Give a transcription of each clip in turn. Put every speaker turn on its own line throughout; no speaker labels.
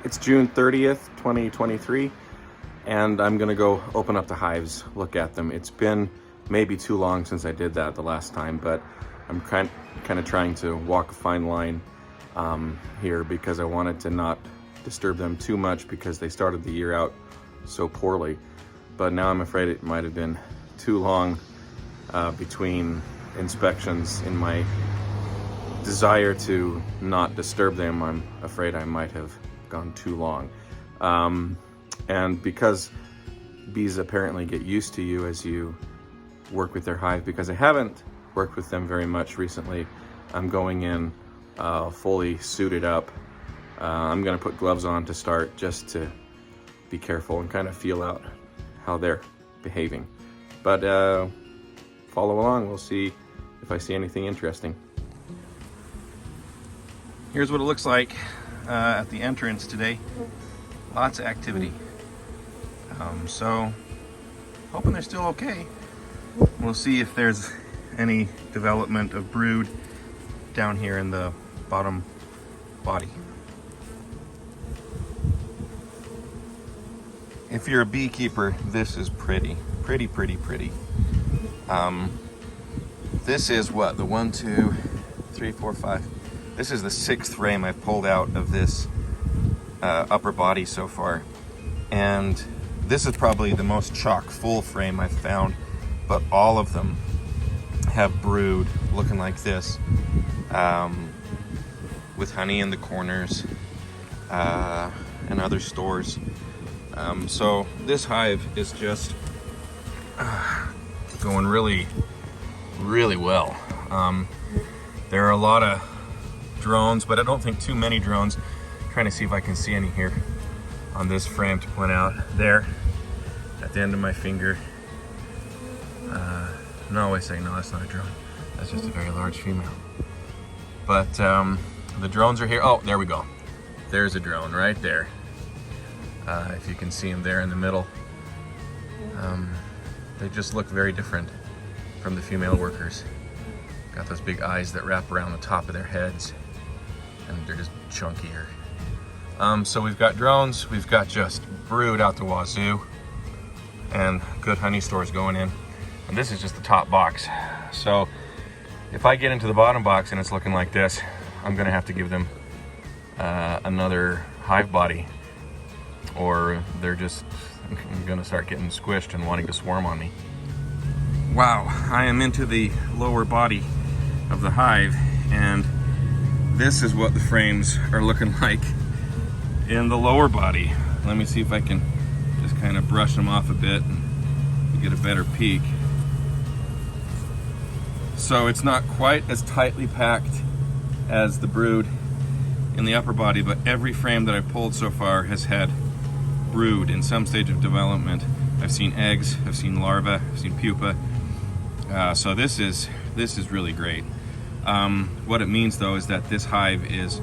It's June 30th, 2023, and I'm gonna go open up the hives, look at them. It's been maybe too long since I did that the last time, but I'm kind of trying to walk a fine line here because I wanted to not disturb them too much because they started the year out so poorly. But now I'm afraid it might have been too long between inspections. In my desire to not disturb them, I'm afraid I might have gone too long. And because bees apparently get used to you as you work with their hive, because I haven't worked with them very much recently, I'm going in fully suited up. I'm gonna put gloves on to start, just to be careful and kind of feel out how they're behaving. But follow along, we'll see if I see anything interesting. Here's what it looks like at the entrance today. Lots of activity. So hoping they're still okay. We'll see if there's any development of brood down here in the bottom body. If you're a beekeeper, this is pretty. This is what, the 1, 2, 3, 4, 5. This is the 6th frame I've pulled out of this upper body so far. And this is probably the most chock full frame I've found, but all of them have brood looking like this, with honey in the corners and other stores. So this hive is just going really well. There are a lot of drones, but I don't think too many drones. I'm trying to see if I can see any here on this frame to point out. There, at the end of my finger. No, I say no, that's not a drone. That's just a very large female. But the drones are here. Oh, there we go. There's a drone right there. If you can see them there in the middle. They just look very different from the female workers. Got those big eyes that wrap around the top of their heads, and they're just chunkier. So we've got drones, we've got just brood out the wazoo, and good honey stores going in. And this is just the top box. So if I get into the bottom box and it's looking like this, I'm gonna have to give them another hive body, or they're just gonna start getting squished and wanting to swarm on me. Wow, I am into the lower body of the hive, and this is what the frames are looking like in the lower body. Let me see if I can just kind of brush them off a bit and get a better peek. So it's not quite as tightly packed as the brood in the upper body, but every frame that I've pulled so far has had brood in some stage of development. I've seen eggs, I've seen larvae, I've seen pupa. So this is really great. What it means though is that this hive is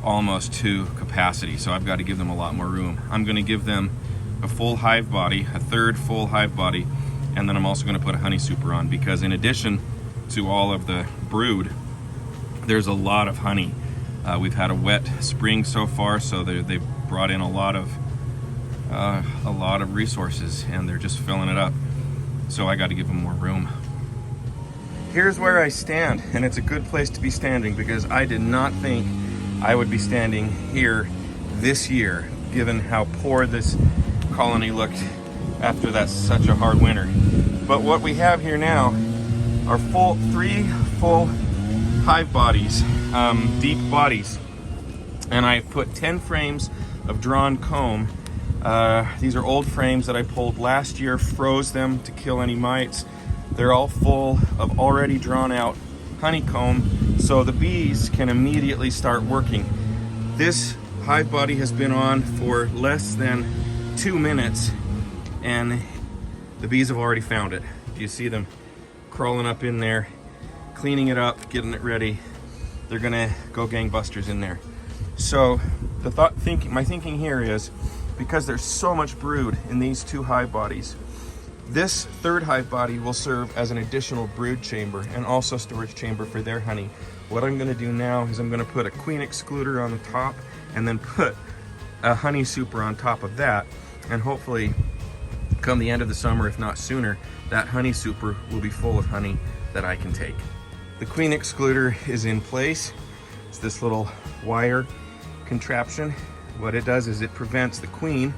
almost to capacity, so I've got to give them a lot more room. I'm going to give them a full hive body, a third full hive body, and then I'm also going to put a honey super on, because in addition to all of the brood, there's a lot of honey. We've had a wet spring so far, so they've brought in a lot of resources, and they're just filling it up. So I got to give them more room. Here's where I stand, and it's a good place to be standing, because I did not think I would be standing here this year, given how poor this colony looked after that's such a hard winter. But what we have here now are 3 full hive bodies, deep bodies, and I put 10 frames of drawn comb. These are old frames that I pulled last year, froze them to kill any mites. They're all full of already drawn out honeycomb, so the bees can immediately start working. This hive body has been on for less than 2 minutes, and the bees have already found it. Do you see them crawling up in there, cleaning it up, getting it ready? They're gonna go gangbusters in there. So my thinking here is, because there's so much brood in these 2 hive bodies, this third hive body will serve as an additional brood chamber and also storage chamber for their honey. What I'm going to do now is I'm going to put a queen excluder on the top, and then put a honey super on top of that, and hopefully come the end of the summer, if not sooner, that honey super will be full of honey that I can take. The queen excluder is in place. It's this little wire contraption. What it does is it prevents the queen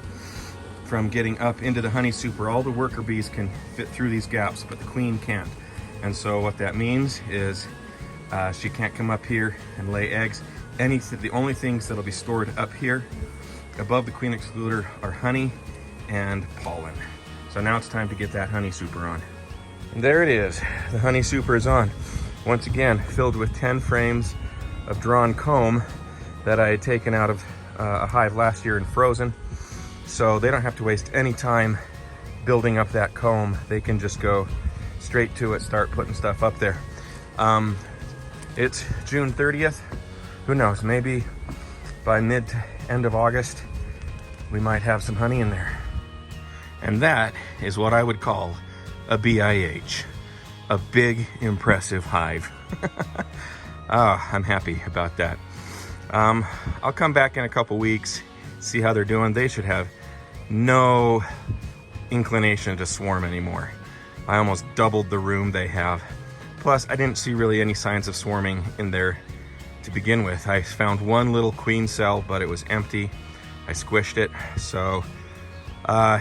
from getting up into the honey super. All the worker bees can fit through these gaps, but the queen can't. And so what that means is she can't come up here and lay eggs. The only things that'll be stored up here above the queen excluder are honey and pollen. So now it's time to get that honey super on. And there it is, the honey super is on. Once again, filled with 10 frames of drawn comb that I had taken out of a hive last year and frozen. So they don't have to waste any time building up that comb. They can just go straight to it, start putting stuff up there. It's June 30th. Who knows, maybe by mid to end of August, we might have some honey in there. And that is what I would call a B.I.H, a big, impressive hive. Oh, I'm happy about that. I'll come back in a couple weeks, see how they're doing. They should have no inclination to swarm anymore. I almost doubled the room they have. Plus, I didn't see really any signs of swarming in there to begin with. I found one little queen cell, but it was empty. I squished it. So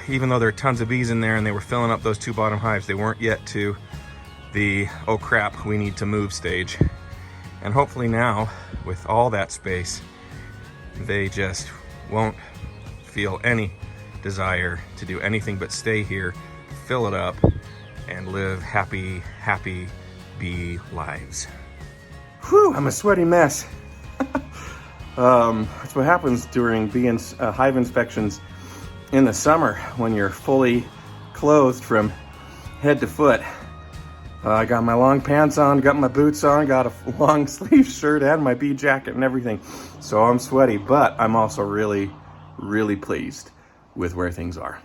even though there are tons of bees in there and they were filling up those 2 bottom hives, they weren't yet to the oh crap, we need to move stage. And hopefully now, with all that space, they just won't feel any desire to do anything but stay here, fill it up, and live happy, happy bee lives. Whew, I'm a sweaty mess. That's what happens during hive inspections in the summer when you're fully clothed from head to foot. I got my long pants on, got my boots on, got a long sleeve shirt and my bee jacket and everything. So I'm sweaty, but I'm also really, really pleased with where things are.